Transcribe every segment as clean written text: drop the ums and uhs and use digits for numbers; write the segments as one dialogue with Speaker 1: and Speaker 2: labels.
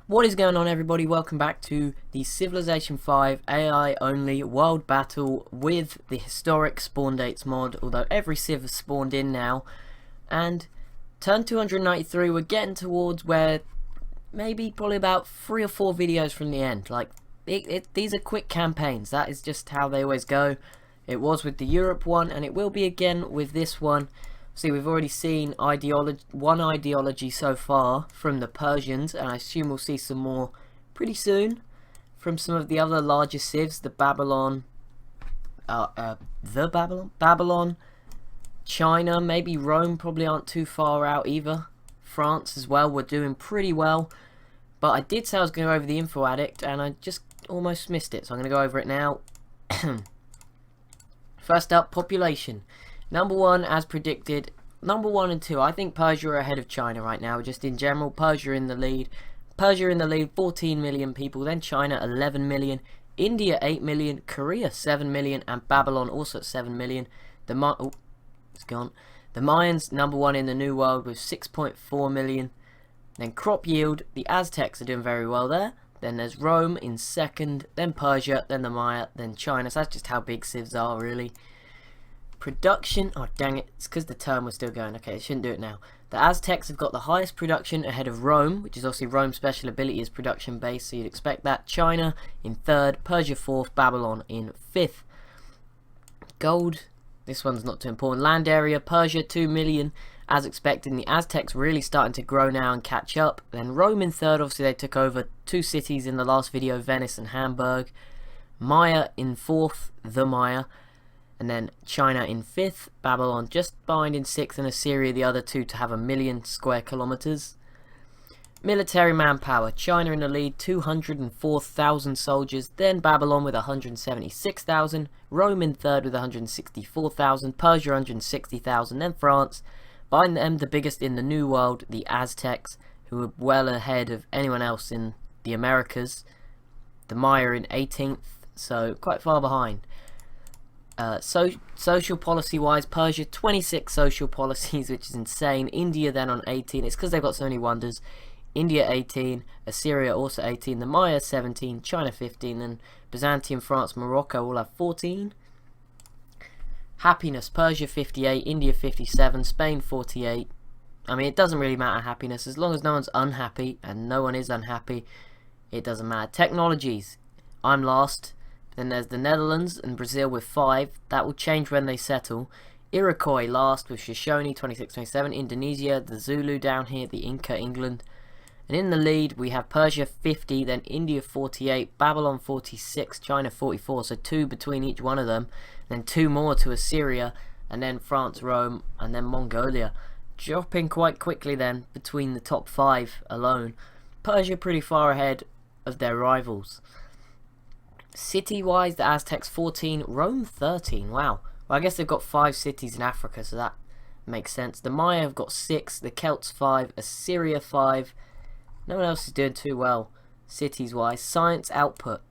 Speaker 1: What is going on, everybody? Welcome back to the Civilization V AI only world battle with the historic spawn dates mod, although every civ has spawned in now. And turn 293, we're getting towards where maybe probably about 3 or 4 videos from the end. Like, these are quick campaigns, that is just how they always go. It was with the Europe one, and it will be again with this one. See, we've already seen one ideology so far from the Persians, and I assume we'll see some more pretty soon from some of the other larger civs, the Babylon, China, maybe Rome probably aren't too far out either. France as well, we're doing pretty well. But I did say I was going to go over the Info Addict, and I just almost missed it, so I'm going to go over it now. First up, population. Number 1, as predicted, number 1 and 2, I think Persia are ahead of China right now, just in general. Persia in the lead, 14 million people, then China 11 million, India 8 million, Korea 7 million, and Babylon also at 7 million. It's gone. The Mayans number 1 in the New World with 6.4 million. Then crop yield, the Aztecs are doing very well there. Then there's Rome in second, then Persia, then the Maya, then China. So that's just how big civs are, really. Production, oh dang it, it's because the turn was still going. Okay, I shouldn't do it now. The Aztecs have got the highest production ahead of Rome, which is obviously Rome's special ability is production based, so you'd expect that. China in third, Persia fourth, Babylon in fifth. Gold, this one's not too important. Land area, Persia 2 million, as expected. And the Aztecs really starting to grow now and catch up. Then Rome in third, obviously they took over 2 cities in the last video, Venice and Hamburg. Maya in fourth, the Maya. And then China in 5th, Babylon just behind in 6th, and Assyria the other 2 to have 1 million square kilometers. Military manpower, China in the lead, 204,000 soldiers, then Babylon with 176,000, Rome in 3rd with 164,000, Persia 160,000, then France. Behind them, the biggest in the New World, the Aztecs, who are well ahead of anyone else in the Americas. The Maya in 18th, so quite far behind. Social policy wise, Persia 26 social policies, which is insane. India then on 18, it's because they've got so many wonders. India 18, Assyria also 18, the Maya 17, China 15, and Byzantium, France, Morocco all have 14. Happiness, Persia 58, India 57, Spain 48. I mean, it doesn't really matter happiness, as long as no one's unhappy, and no one is unhappy, it doesn't matter. Technologies, I'm last. Then there's the Netherlands and Brazil with 5. That will change when they settle. Iroquois last with Shoshone 26-27. Indonesia, the Zulu down here, the Inca, England. And in the lead we have Persia 50, then India 48, Babylon 46, China 44. So 2 between each one of them. Then 2 more to Assyria, and then France, Rome, and then Mongolia. Dropping quite quickly then between the top 5 alone. Persia pretty far ahead of their rivals. City-wise, the Aztecs 14, Rome 13. Wow. Well, I guess they've got 5 cities in Africa, so that makes sense. The Maya have got 6, the Celts 5, Assyria 5. No one else is doing too well, cities-wise. Science output,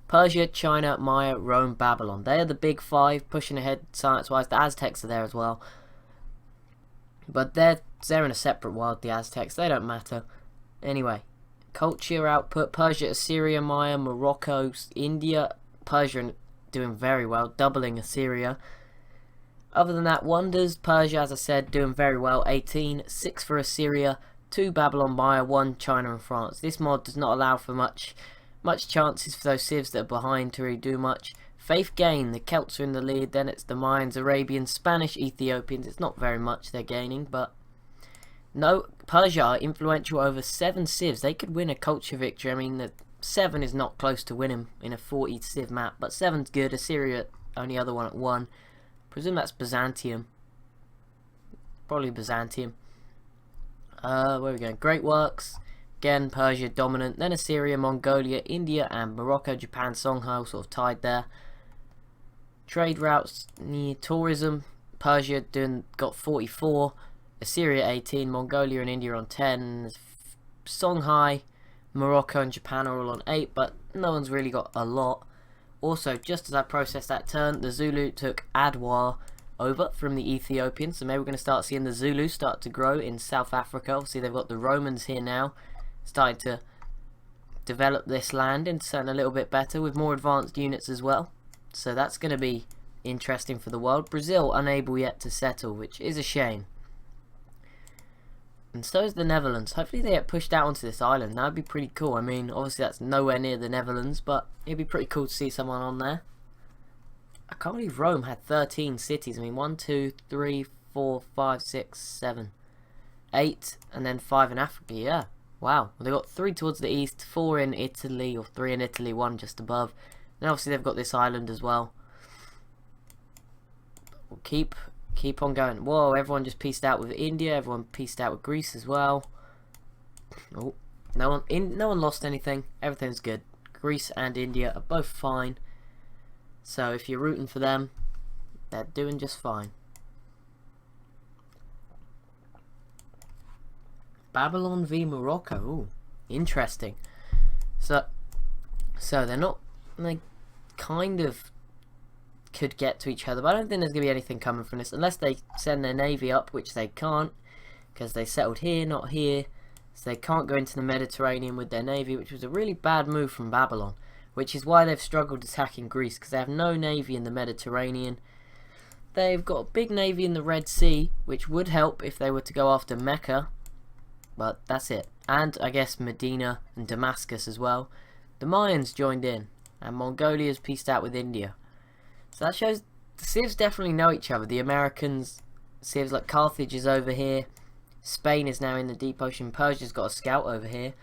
Speaker 1: Persia, China, Maya, Rome, Babylon. They are the big 5, pushing ahead science-wise. The Aztecs are there as well. But they're in a separate world, the Aztecs. They don't matter. Anyway. Culture output, Persia, Assyria, Maya, Morocco, India, Persia doing very well, doubling Assyria. Other than that, wonders, Persia, as I said, doing very well, 18, 6 for Assyria, 2 Babylon, Maya, 1 China and France. This mod does not allow for much chances for those civs that are behind to really do much. Faith gain, the Celts are in the lead, then it's the Mayans, Arabians, Spanish, Ethiopians. It's not very much they're gaining, but no, Persia are influential over 7 civs. They could win a culture victory. I mean, the 7 is not close to winning in a 40 civ map, but 7's good. Assyria, only other one at 1. Presume that's Byzantium. Probably Byzantium. Where are we going? Great works. Again, Persia dominant. Then Assyria, Mongolia, India, and Morocco, Japan, Songhai sort of tied there. Trade routes, tourism. Persia got 44. Assyria 18, Mongolia and India on 10, Songhai, Morocco and Japan are all on 8, but no one's really got a lot. Also, just as I processed that turn, the Zulu took Adwa over from the Ethiopians, so maybe we're going to start seeing the Zulus start to grow in South Africa. Obviously they've got the Romans here now, starting to develop this land into something a little bit better with more advanced units as well. So that's going to be interesting for the world. Brazil unable yet to settle, which is a shame. And so is the Netherlands. Hopefully they get pushed out onto this island. That would be pretty cool. I mean, obviously that's nowhere near the Netherlands, but it'd be pretty cool to see someone on there. I can't believe Rome had 13 cities. I mean, 1, 2, 3, 4, 5, 6, 7, 8, and then 5 in Africa. Yeah, wow. Well, they got 3 towards the east, 4 in Italy, or 3 in Italy, 1 just above. And obviously they've got this island as well. We'll keep on going. Whoa, everyone just pieced out with India. Everyone pieced out with Greece as well. Oh, no one lost anything. Everything's good. Greece and India are both fine. So if you're rooting for them, they're doing just fine. Babylon v Morocco. Ooh, interesting. So they're not, they kind of could get to each other, but I don't think there's going to be anything coming from this unless they send their navy up, which they can't because they settled here, not here. So they can't go into the Mediterranean with their navy, which was a really bad move from Babylon, which is why they've struggled attacking Greece, because they have no navy in the Mediterranean. They've got a big navy in the Red Sea, which would help if they were to go after Mecca, but that's it. And I guess Medina and Damascus as well. The Mayans joined in, and Mongolia's pieced out with India. So that shows the civs definitely know each other. The Americans, civs like Carthage is over here. Spain is now in the deep ocean. Persia's got a scout over here.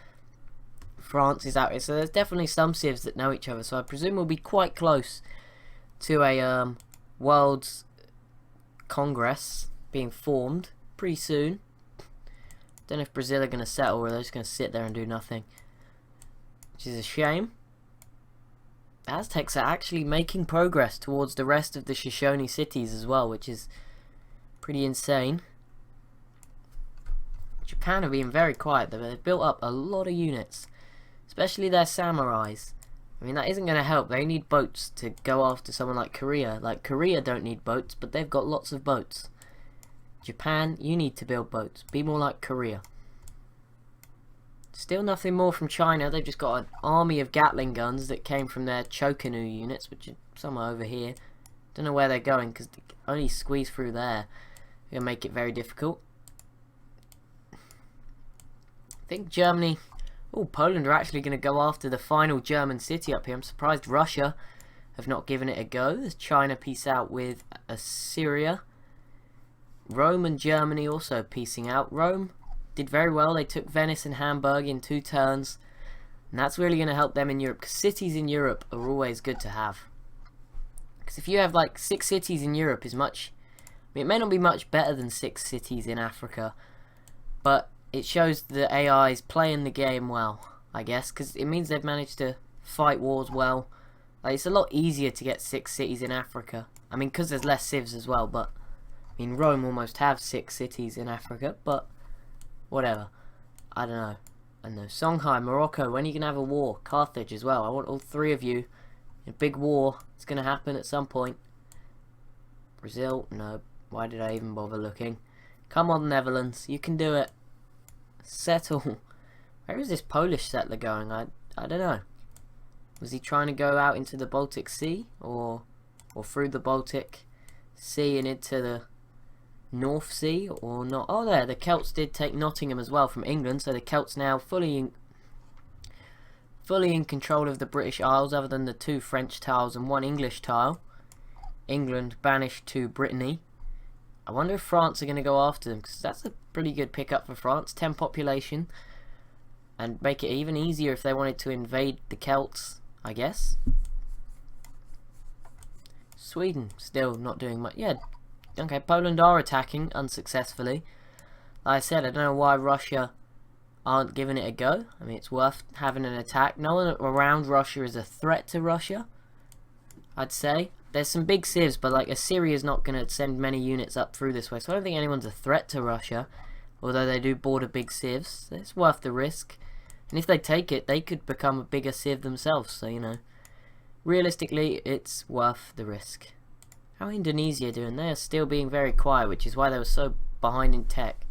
Speaker 1: France is out here. So there's definitely some civs that know each other. So I presume we'll be quite close to a World's Congress being formed pretty soon. Don't know if Brazil are going to settle or they're just going to sit there and do nothing, which is a shame. Aztecs are actually making progress towards the rest of the Shoshone cities as well, which is pretty insane. Japan have been very quiet though. They've built up a lot of units, especially their samurais. I mean, that isn't going to help. They need boats to go after someone like Korea. Like, Korea don't need boats, but they've got lots of boats. Japan, you need to build boats. Be more like Korea. Still nothing more from China. They've just got an army of Gatling guns that came from their Chokanu units, which are somewhere over here. Don't know where they're going because they only squeeze through there. They're going to make it very difficult. I think Germany... Oh, Poland are actually going to go after the final German city up here. I'm surprised Russia have not given it a go. As China peace out with Assyria. Rome and Germany also piecing out. Rome did very well. They took Venice and Hamburg in 2 turns, and that's really going to help them in Europe, because cities in Europe are always good to have. Because if you have like 6 cities in Europe is much, I mean, it may not be much better than 6 cities in Africa, but it shows the AIs playing the game well, I guess, because it means they've managed to fight wars well. Like, it's a lot easier to get 6 cities in Africa. I mean, because there's less civs as well, but I mean, Rome almost have 6 cities in Africa, but whatever. I don't know. I know. Songhai, Morocco, when are you going to have a war? Carthage as well. I want all 3 of you. A big war. It's going to happen at some point. Brazil, no. Why did I even bother looking? Come on, Netherlands. You can do it. Settle. Where is this Polish settler going? I don't know. Was he trying to go out into the Baltic Sea? Or through the Baltic Sea and into the North Sea, or not? Oh, there, the Celts did take Nottingham as well from England, so the Celts now fully in control of the British Isles, other than the 2 French tiles and 1 English tile. England banished to Brittany. I wonder if France are going to go after them, because that's a pretty good pickup for France. 10 population, and make it even easier if they wanted to invade the Celts, I guess. Sweden still not doing much. Yeah. Okay, Poland are attacking unsuccessfully. Like I said, I don't know why Russia aren't giving it a go. I mean, it's worth having an attack. No one around Russia is a threat to Russia, I'd say. There's some big civs, but like Assyria's not going to send many units up through this way, so I don't think anyone's a threat to Russia. Although they do border big civs. It's worth the risk. And if they take it, they could become a bigger civ themselves, so you know. Realistically, it's worth the risk. How are Indonesia doing? They are still being very quiet, which is why they were so behind in tech.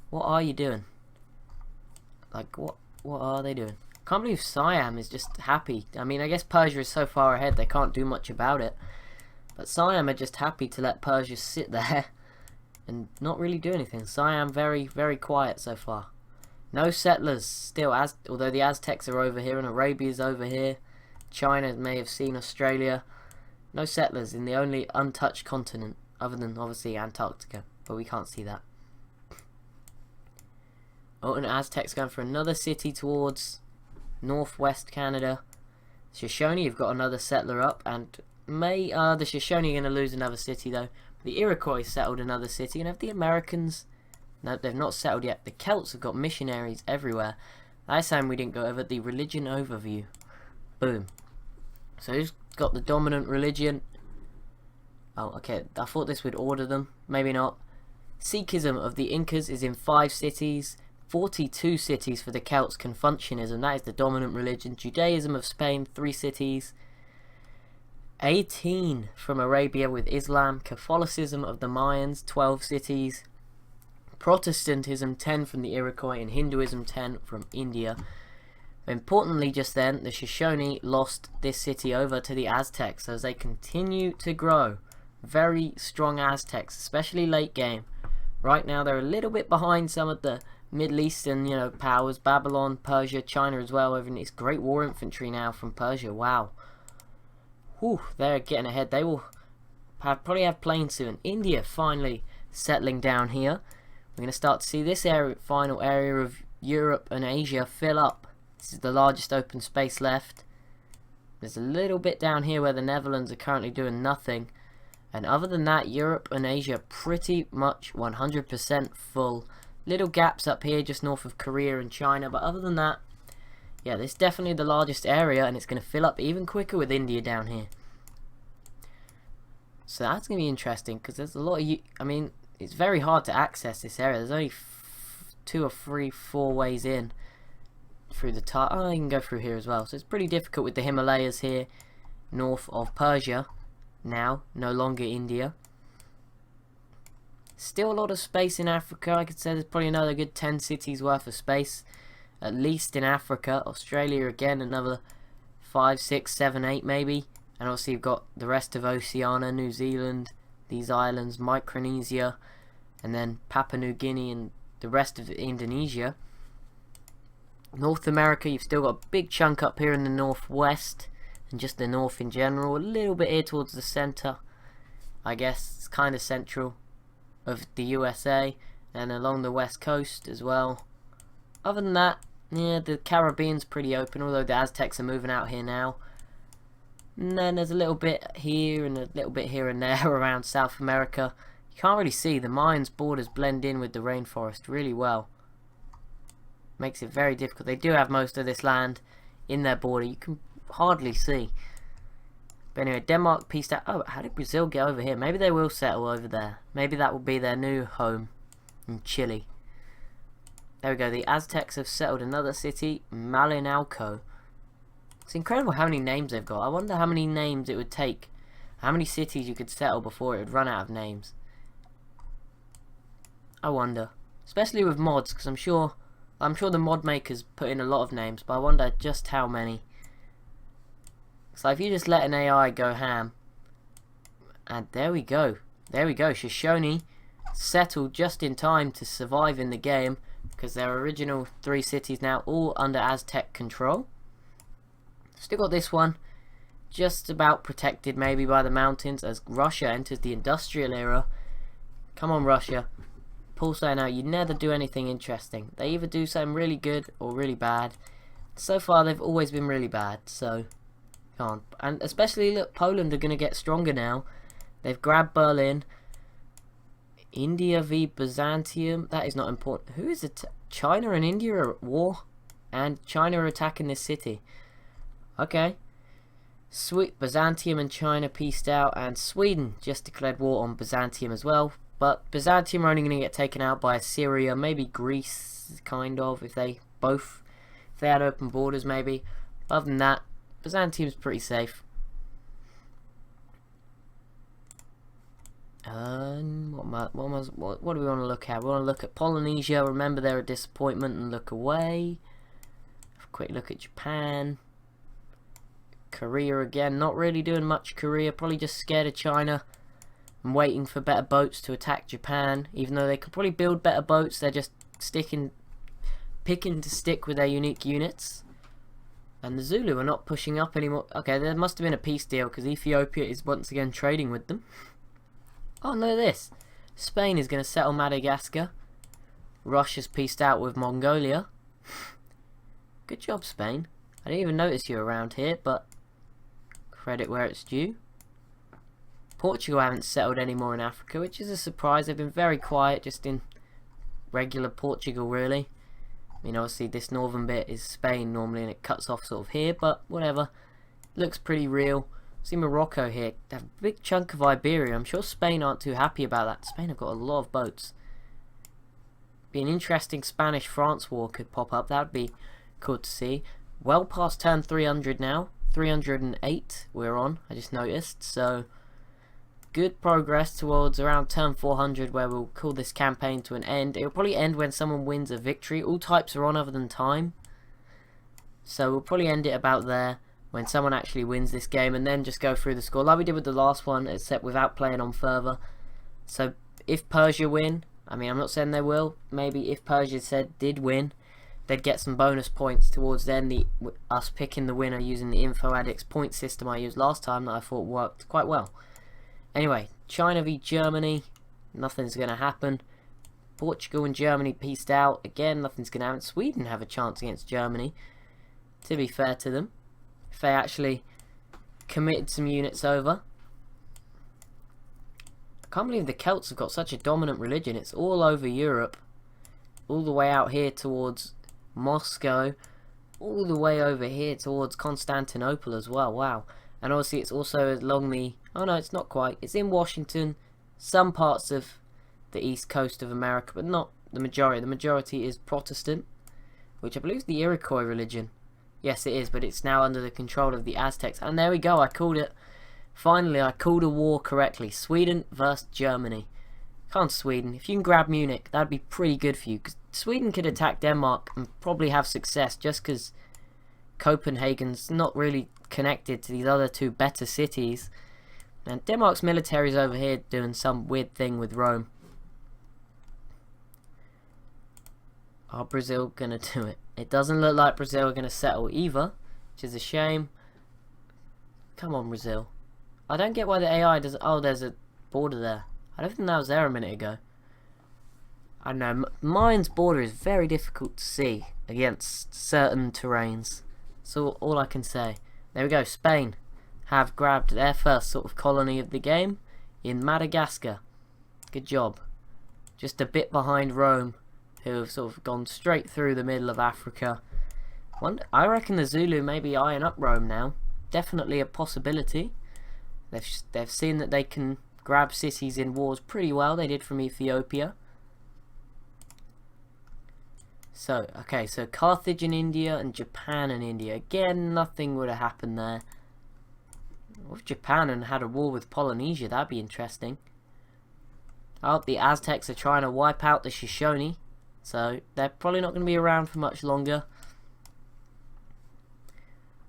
Speaker 1: What are you doing? Like, what are they doing? Can't believe Siam is just happy. I mean, I guess Persia is so far ahead they can't do much about it. But Siam are just happy to let Persia sit there and not really do anything. Siam very, very quiet so far. No settlers still, although the Aztecs are over here and Arabia's over here. China may have seen Australia. No settlers in the only untouched continent, other than obviously Antarctica, but we can't see that. Oh, and Aztecs going for another city towards northwest Canada. Shoshone have got another settler up, and the Shoshone are going to lose another city though. The Iroquois settled another city, and have the Americans... No, they've not settled yet. The Celts have got missionaries everywhere. Last time we didn't go over the religion overview. Boom. So who's got the dominant religion? Oh, okay. I thought this would order them. Maybe not. Sikhism of the Incas is in 5 cities. 42 cities for the Celts. Confucianism, that is the dominant religion. Judaism of Spain, 3 cities. 18 from Arabia with Islam. Catholicism of the Mayans, 12 cities. Protestantism 10 from the Iroquois, and Hinduism 10 from India. Importantly, just then, the Shoshone lost this city over to the Aztecs as they continue to grow. Very strong Aztecs, especially late game. Right now, they're a little bit behind some of the Middle Eastern, powers. Babylon, Persia, China as well. Over this great war infantry now from Persia. Wow. Whew, they're getting ahead. They will probably have planes soon. India finally settling down here. We're going to start to see this final area of Europe and Asia fill up. This is the largest open space left. There's a little bit down here where the Netherlands are currently doing nothing. And other than that, Europe and Asia pretty much 100% full. Little gaps up here just north of Korea and China. But other than that, yeah, this is definitely the largest area. And it's going to fill up even quicker with India down here. So that's going to be interesting because there's a lot of... I mean... It's very hard to access this area. There's only 2 or 3, 4 ways in through the you can go through here as well. So it's pretty difficult with the Himalayas here, north of Persia. Now, no longer India. Still a lot of space in Africa. I could say there's probably another good 10 cities worth of space, at least in Africa. Australia again, another 5, 6, 7, 8 maybe. And obviously you've got the rest of Oceania, New Zealand. These islands, Micronesia, and then Papua New Guinea and the rest of Indonesia. North America, you've still got a big chunk up here in the northwest, and just the north in general. A little bit here towards the center, I guess, it's kind of central of the USA, and along the west coast as well. Other than that, yeah, the Caribbean's pretty open, although the Aztecs are moving out here now. And then there's a little bit here and a little bit here and there around South America. You can't really see. The Mayans' borders blend in with the rainforest really well. Makes it very difficult. They do have most of this land in their border. You can hardly see. But anyway, Denmark pieced out. Oh, how did Brazil get over here? Maybe they will settle over there. Maybe that will be their new home in Chile. There we go. The Aztecs have settled another city, Malinalco. It's incredible how many names they've got. I wonder how many names it would take. How many cities you could settle before it would run out of names. I wonder. Especially with mods, because I'm sure the mod makers put in a lot of names, but I wonder just how many. So if you just let an AI go ham. And there we go. There we go. Shoshone settled just in time to survive in the game, because their original 3 cities now all under Aztec control. Still got this one just about protected maybe by the mountains as Russia enters the industrial era. Come on, Russia. Pull something out. You never do anything interesting. They either do something really good or really bad. So far they've always been really bad, so can't. And especially look, Poland are going to get stronger now. They've grabbed Berlin. India v Byzantium. That is not important. Who is it? China and India are at war, and China are attacking this city. Okay. Sweet. Byzantium and China peaced out, and Sweden just declared war on Byzantium as well. But Byzantium are only going to get taken out by Assyria, maybe Greece, kind of, if they had open borders, maybe. Other than that, Byzantium's pretty safe. What do we want to look at? We want to look at Polynesia. Remember, they're a disappointment and look away. Of quick look at Japan. Korea again, not really doing much. Korea, probably just scared of China and waiting for better boats to attack Japan. Even though they could probably build better boats, they're just picking to stick with their unique units. And the Zulu are not pushing up anymore. Okay, there must have been a peace deal because Ethiopia is once again trading with them. Oh, no, this. Spain is going to settle Madagascar. Russia's peaced out with Mongolia. Good job, Spain. I didn't even notice you around here, but credit where it's due. Portugal haven't settled anymore in Africa, which is a surprise. They've been very quiet, just in regular Portugal, really. I mean, obviously, this northern bit is Spain normally, and it cuts off sort of here, but whatever. Looks pretty real. See Morocco here. They have a big chunk of Iberia. I'm sure Spain aren't too happy about that. Spain have got a lot of boats. Be an interesting Spanish-France war could pop up. That would be cool to see. Well past turn 300 now. 308 we're on, I just noticed. So, good progress towards around turn 400 where we'll call this campaign to an end. It'll probably end when someone wins a victory. All types are on other than time. So we'll probably end it about there when someone actually wins this game, and then just go through the score like we did with the last one, except without playing on further. So if Persia win, I mean, I'm not saying they will, maybe if Persia did win, they'd get some bonus points towards then us picking the winner using the Info Addicts point system I used last time that I thought worked quite well. Anyway, China v Germany, nothing's going to happen. Portugal and Germany peaced out, again nothing's going to happen. Sweden have a chance against Germany, to be fair to them, if they actually committed some units over. I can't believe the Celts have got such a dominant religion. It's all over Europe, all the way out here towards Moscow, all the way over here towards Constantinople as well. Wow. And obviously it's also along the, oh no, it's not quite, it's in Washington, some parts of the east coast of America, but not the majority. The majority is Protestant, which I believe is the Iroquois religion. Yes, it is, but it's now under the control of the Aztecs. And there we go, I called it. Finally, I called a war correctly. Sweden versus Germany. Can't Sweden. If you can grab Munich, that'd be pretty good for you. Because Sweden could attack Denmark and probably have success just because Copenhagen's not really connected to these other two better cities. And Denmark's military's over here doing some weird thing with Rome. Are Brazil gonna do it? It doesn't look like Brazil are gonna settle either, which is a shame. Come on, Brazil. I don't get why the AI doesn't... Oh, there's a border there. I don't think that was there a minute ago. I don't know. Mine's border is very difficult to see against certain terrains. So all I can say. There we go. Spain have grabbed their first sort of colony of the game in Madagascar. Good job. Just a bit behind Rome, who have sort of gone straight through the middle of Africa. I reckon the Zulu may be eyeing up Rome now. Definitely a possibility. They've seen that they can grab cities in wars pretty well. They did from Ethiopia. So, okay, so Carthage in India and Japan in India. Again, nothing would have happened there. What if Japan and had a war with Polynesia? That'd be interesting. Oh, the Aztecs are trying to wipe out the Shoshone. So, they're probably not going to be around for much longer.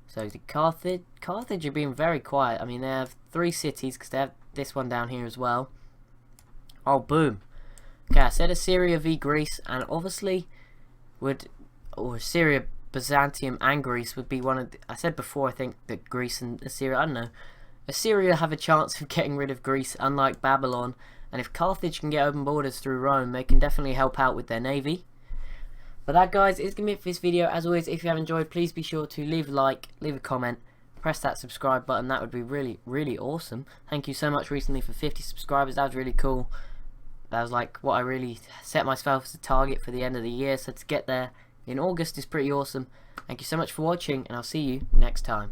Speaker 1: So, the Carthage are being very quiet. I mean, they have 3 cities, because they have this one down here as well. Oh, boom. Okay, I said Assyria v Greece, and obviously Assyria, Byzantium and Greece would be one of I said before, I think that Greece and Assyria, I don't know. Assyria have a chance of getting rid of Greece, unlike Babylon. And if Carthage can get open borders through Rome, they can definitely help out with their navy. But that, guys, is going to be it for this video. As always, if you have enjoyed, please be sure to leave a like, leave a comment, press that subscribe button. That would be really, really awesome. Thank you so much recently for 50 subscribers. That was really cool. That was like what I really set myself as a target for the end of the year. So to get there in August is pretty awesome. Thank you so much for watching, and I'll see you next time.